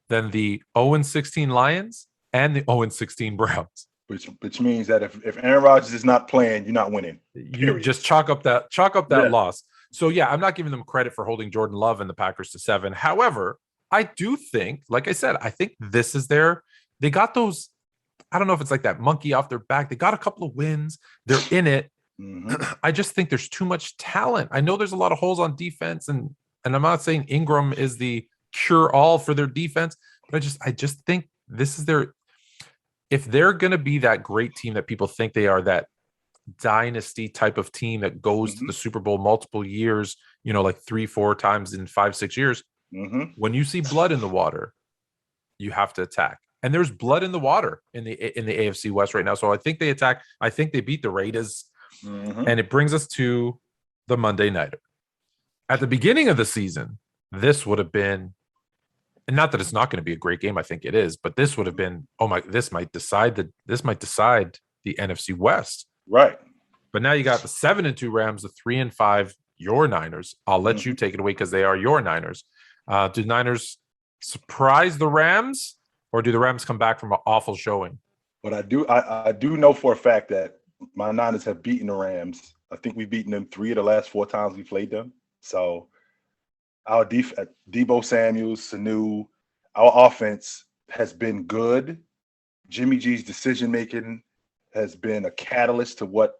than the 0-16 Lions and the 0-16 Browns. Which means that if Aaron Rodgers is not playing, you're not winning. You just chalk up that loss. So yeah, I'm not giving them credit for holding Jordan Love and the Packers to 7. However, I do think, like I said, I think this is they got those, I don't know if it's like that monkey off their back. They got a couple of wins. They're in it. I just think there's too much talent. I know there's a lot of holes on defense, and I'm not saying Ingram is the cure all for their defense, but I just think this is if they're going to be that great team that people think they are, that dynasty type of team that goes to the Super Bowl multiple years, like 3-4 times in 5-6 years, when you see blood in the water, you have to attack. And there's blood in the water in the AFC West right now. So I think they attack. I think they beat the Raiders. And it brings us to the Monday Nighter. At the beginning of the season, this would have been, and not that it's not going to be a great game, I think it is, but this would have been, this might decide the NFC West. Right. But now you got the 7-2 Rams, the 3-5 your Niners. I'll let you take it away because they are your Niners. Do Niners surprise the Rams, or do the Rams come back from an awful showing? But I do know for a fact that my Niners have beaten the Rams. I think we've beaten them 3 of the last 4 times we played them. So our Deebo Samuels, Sanu, our offense has been good. Jimmy G's decision-making has been a catalyst to what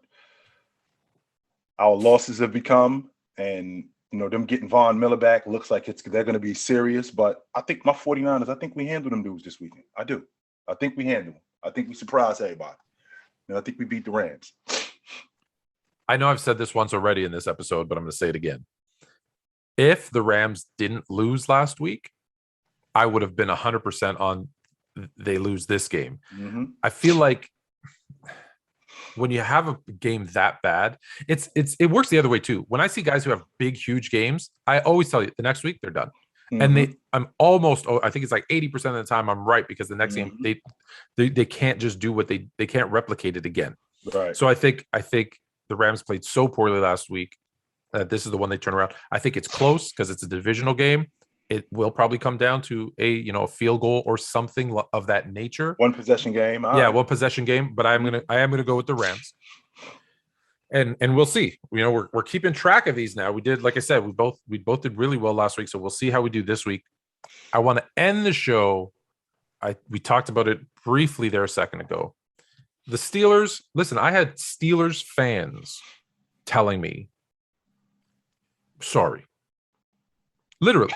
our losses have become. And, them getting Von Miller back looks like they're going to be serious. But I think my 49ers, I think we handled them dudes this weekend. I do. I think we handled them. I think we surprised everybody. And I think we beat the Rams. I know I've said this once already in this episode, but I'm going to say it again. If the Rams didn't lose last week, I would have been 100% on they lose this game. I feel like when you have a game that bad, it works the other way too. When I see guys who have big, huge games, I always tell you the next week they're done. And I think it's like 80% of the time I'm right, because the next game they can't just do what they can't replicate it again. Right. So I think the Rams played so poorly last week that this is the one they turn around. I think it's close because it's a divisional game. It will probably come down to a field goal or something of that nature. One possession game. One possession game. But I am gonna go with the Rams. And we'll see. We're keeping track of these now. We did, like I said, we both did really well last week. So we'll see how we do this week. I want to end the show. We talked about it briefly there a second ago. The Steelers. Listen, I had Steelers fans telling me, sorry, literally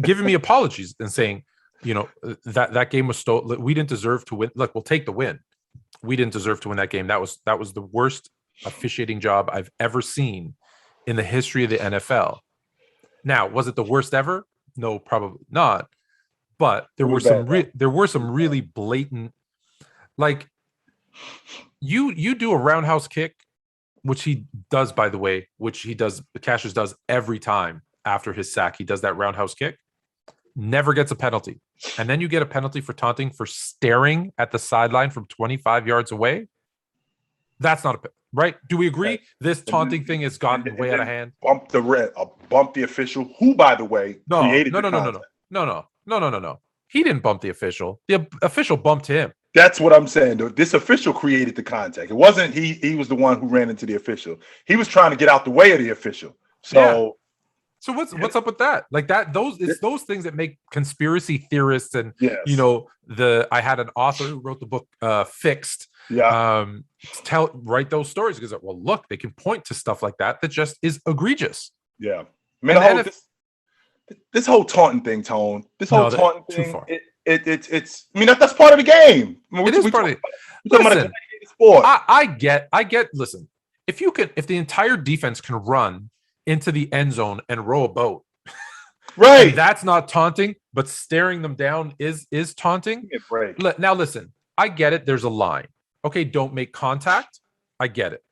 giving me apologies and saying, that game was stolen. We didn't deserve to win. Look, we'll take the win. We didn't deserve to win that game. That was the worst officiating job I've ever seen in the history of the NFL. Now, was it the worst ever? No, probably not. But there were some really blatant, like you do a roundhouse kick, which he does, by the way, Cassius does every time after his sack. He does that roundhouse kick, never gets a penalty. And then you get a penalty for taunting for staring at the sideline from 25 yards away. That's not right. Do we agree? This taunting thing has gotten way out of hand. Bump the official, who, by the way, created the contact. No. He didn't bump the official. The official bumped him. That's what I'm saying. This official created the contact. It wasn't he was the one who ran into the official. He was trying to get out the way of the official. So what's up with that? Like that, it's those things that make conspiracy theorists and I had an author who wrote the book Fixed. Write those stories because, well, look, they can point to stuff like that just is egregious. Yeah. I mean, this whole taunting thing, Tone. This whole taunting thing. Too far. It's. I mean, that's part of the game. I mean, it is part of the listen, sport. I get. Listen, if the entire defense can run into the end zone and row a boat, right? That's not taunting, but staring them down is taunting. Now, listen, I get it. There's a line. Okay, don't make contact. I get it.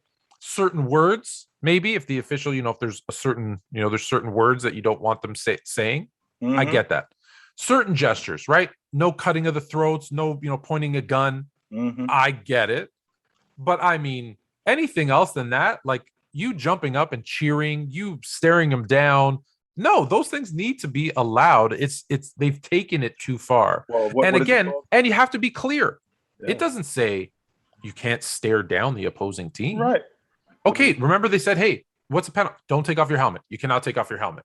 Certain words, maybe if the official, if there's a certain, there's certain words that you don't want them saying. I get that. Certain gestures, right? No cutting of the throats, no, pointing a gun. I get it. But I mean, anything else than that, like you jumping up and cheering, you staring them down. No, those things need to be allowed. They've taken it too far. Well, and you have to be clear. Yeah. It doesn't say you can't stare down the opposing team. Right. Okay, remember they said, hey, what's a penalty? Don't take off your helmet. You cannot take off your helmet.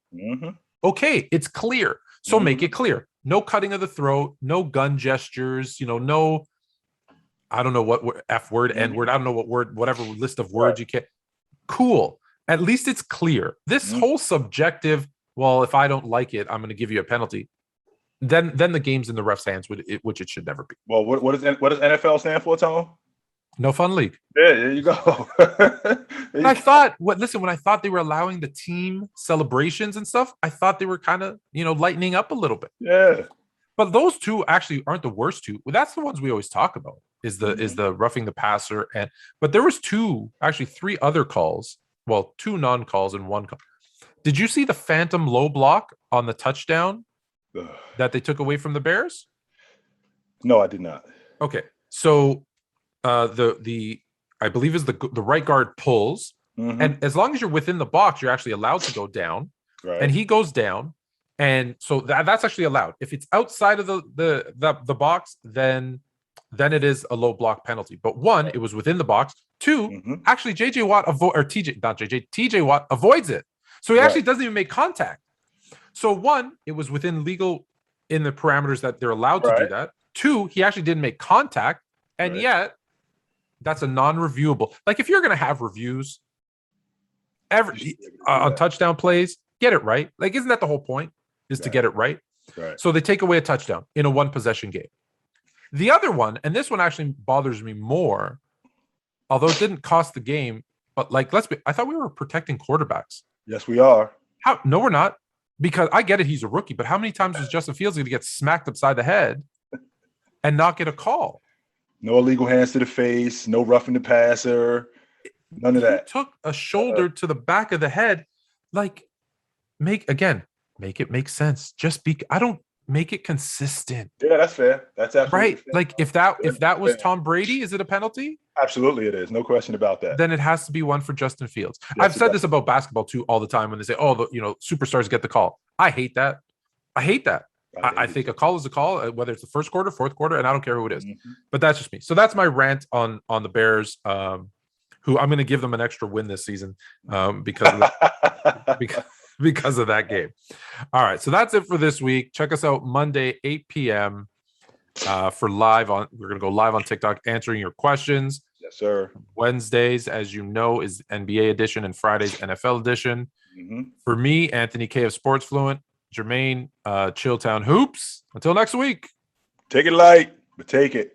Okay, it's clear. So make it clear. No cutting of the throat, no gun gestures, no, I don't know what F word, N word, I don't know what word, whatever list of words you can. Cool. At least it's clear. This whole subjective, well, if I don't like it, I'm going to give you a penalty. Then the game's in the ref's hands, which it should never be. Well, what does NFL stand for, Tom? No Fun League. Yeah, there you go. when I thought they were allowing the team celebrations and stuff, I thought they were kind of, lightening up a little bit. Yeah. But those two actually aren't the worst two. Well, that's the ones we always talk about. Is the roughing the passer but there was three other calls. Well, two non-calls and one call. Did you see the phantom low block on the touchdown that they took away from the Bears? No, I did not. Okay, so the I believe is the right guard pulls, and as long as you're within the box, you're actually allowed to go down. Right. And he goes down, and so that's actually allowed. If it's outside of the box, then it is a low block penalty. But one, it was within the box. Two, actually, TJ Watt avoids it, so he actually doesn't even make contact. So one, it was within legal in the parameters that they're allowed to do that. Two, he actually didn't make contact, and yet that's a non-reviewable. Like if you're going to have reviews on touchdown plays, get it right. Like, isn't that the whole point? Is to get it right? Right. So they take away a touchdown in a one possession game. The other one, and this one actually bothers me more, although it didn't cost the game, but like, I thought we were protecting quarterbacks. Yes, we are. No, we're not. Because I get it, he's a rookie, but how many times was Justin Fields going to get smacked upside the head and not get a call? No illegal hands to the face, no roughing the passer, none of that. He took a shoulder to the back of the head. Like, make it make sense. Make it consistent. Yeah, that's fair. That's absolutely right. Fair. Like if that was Tom Brady, is it a penalty? Absolutely, it is. No question about that. Then it has to be one for Justin Fields. Yes, I've said this about basketball too all the time when they say, "Oh, superstars get the call." I hate that. I think a call is a call, whether it's the first quarter, fourth quarter, and I don't care who it is. But that's just me. So that's my rant on the Bears, who I'm going to give them an extra win this season because of that game. All right, so that's it for this week. Check us out Monday 8 p.m. For live on. We're going to go live on TikTok answering your questions. Yes, sir. Wednesdays, as you know, is NBA edition, and Fridays NFL edition. For me, Anthony K of Sports Fluent, Jermaine, Chilltown Hoops. Until next week. Take it light, but take it.